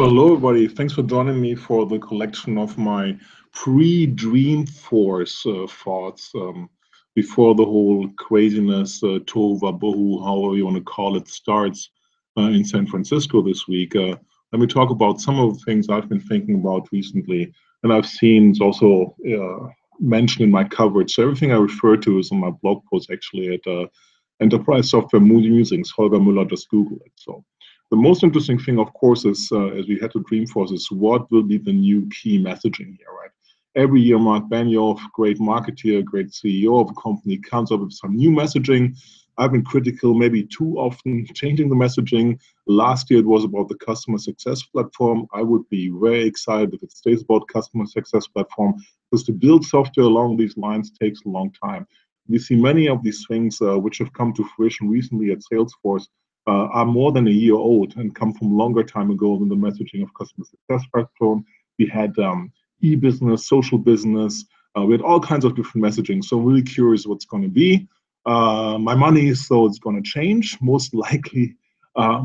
Well, hello, everybody. Thanks for joining me for the collection of my pre-Dreamforce thoughts before the whole craziness, tova bohu, however you want to call it, starts in San Francisco this week. Let me talk about some of the things I've been thinking about recently, and I've seen it's also mentioned in my coverage. So everything I refer to is on my blog post, actually, at Enterprise Software Musings. Holger Mueller, just Google it. So the most interesting thing, of course, is as we head to Dreamforce, is what will be the new key messaging here, right? Every year, Mark Benioff, great marketeer, great CEO of a company, comes up with some new messaging. I've been critical, maybe too often, changing the messaging. Last year, it was about the customer success platform. I would be very excited if it stays about customer success platform, because to build software along these lines takes a long time. We see many of these things which have come to fruition recently at Salesforce are more than a year old and come from longer time ago than the messaging of customer success platform. We had e-business, social business. We had all kinds of different messaging. So I'm really curious what's going to be. My money is so it's going to change. Most likely,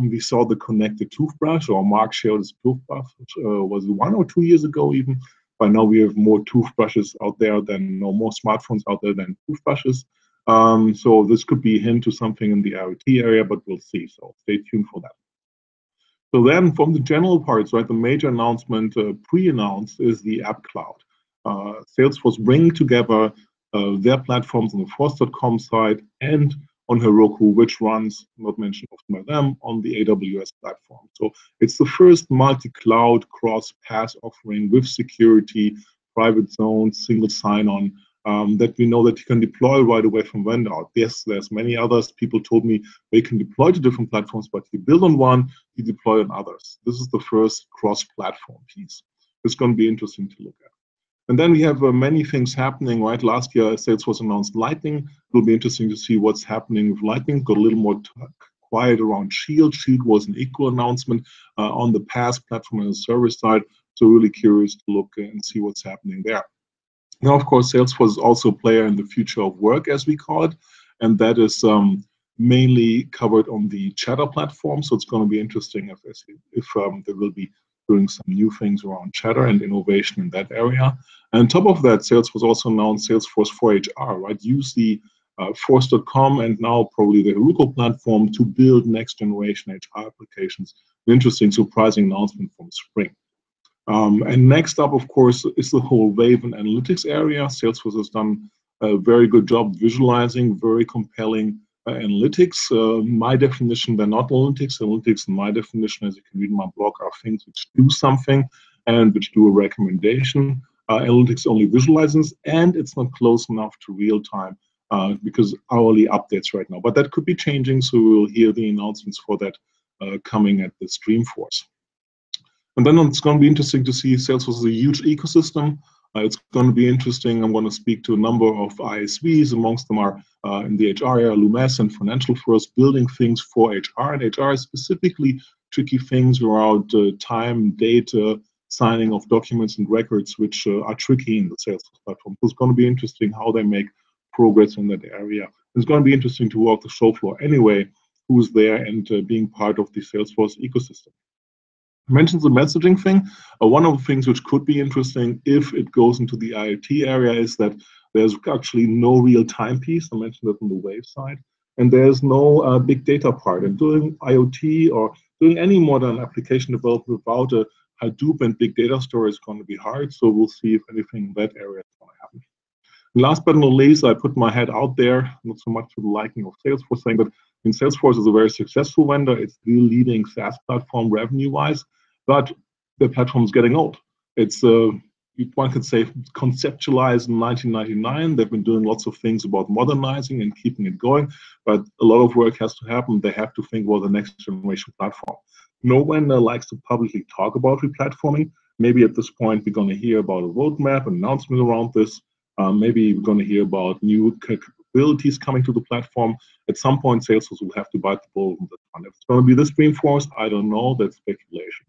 we saw the connected toothbrush, or Mark shared his toothbrush, which was 1 or 2 years ago even. By now, we have more toothbrushes out there than, or more smartphones out there than toothbrushes. So this could be a hint to something in the IoT area, but we'll see. So stay tuned for that. So then from the general parts, right, the major announcement, pre-announced, is the App Cloud. Salesforce bringing together their platforms on the Force.com side and on Heroku, which runs, not mentioned often by them, on the AWS platform. So it's the first multi-cloud cross-pass offering with security, private zones, single sign-on, that we know that you can deploy right away from vendor. Yes, there's many others. People told me they can deploy to different platforms, but you build on one, you deploy on others. This is the first cross-platform piece. It's going to be interesting to look at. And then we have many things happening, right? Last year, Salesforce announced Lightning. It will be interesting to see what's happening with Lightning. Got a little more quiet around Shield. Shield was an equal announcement on the PaaS platform and the service side. So really curious to look and see what's happening there. Now, of course, Salesforce is also a player in the future of work, as we call it, and that is mainly covered on the Chatter platform. So it's going to be interesting if they will be doing some new things around Chatter and innovation in that area. And on top of that, Salesforce also announced Salesforce for HR, right? Use the Force.com and now probably the Heroku platform to build next generation HR applications. An interesting, surprising announcement from spring. And next up, of course, is the whole Wave and analytics area. Salesforce has done a very good job visualizing very compelling analytics. My definition, they're not analytics. Analytics, in my definition, as you can read in my blog, are things which do something and which do a recommendation. Analytics only visualizes, and it's not close enough to real time because hourly updates right now. But that could be changing, so we'll hear the announcements for that coming at this Dreamforce. And then it's going to be interesting to see Salesforce is a huge ecosystem. It's going to be interesting. I'm going to speak to a number of ISVs. Amongst them are in the HR area, Lumes and Financial First, building things for HR. And HR is specifically tricky things around time, data, signing of documents and records, which are tricky in the Salesforce platform. So it's going to be interesting how they make progress in that area. It's going to be interesting to walk the show floor anyway, who's there and being part of the Salesforce ecosystem. I mentioned the messaging thing. One of the things which could be interesting if it goes into the IoT area is that there's actually no real-time piece. I mentioned that on the Wave side. And there's no big data part. And doing IoT or doing any modern application development without a Hadoop and big data store is going to be hard. So we'll see if anything in that area is going to happen. And last but not least, I put my head out there, not so much to the liking of Salesforce saying, but Salesforce is a very successful vendor. It's the leading SaaS platform revenue-wise. But the platform is getting old. It's, one could say, conceptualized in 1999. They've been doing lots of things about modernizing and keeping it going, but a lot of work has to happen. They have to think about the next generation platform. No one likes to publicly talk about replatforming. Maybe at this point, we're going to hear about a roadmap, an announcement around this. Maybe we're going to hear about new capabilities coming to the platform. At some point, Salesforce will have to bite the bullet on that one. If it's going to be this Dreamforce, I don't know. That's speculation.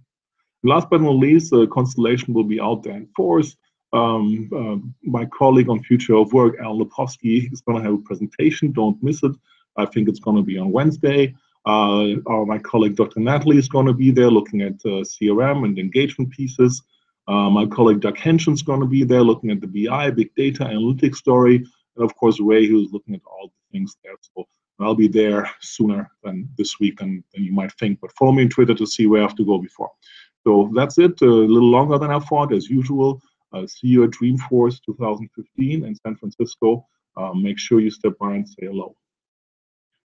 Last but not least, Constellation will be out there in force. My colleague on Future of Work, Alan Lepofsky, is going to have a presentation. Don't miss it. I think it's going to be on Wednesday. My colleague Dr. Natalie is going to be there looking at CRM and engagement pieces. My colleague Doug Henson's going to be there looking at the BI, big data, analytics story. And of course, Ray, who's looking at all the things there. So I'll be there sooner than this week than you might think. But follow me on Twitter to see where I have to go before. So that's it. A little longer than I thought, as usual. See you at Dreamforce 2015 in San Francisco. Make sure you step by and say hello.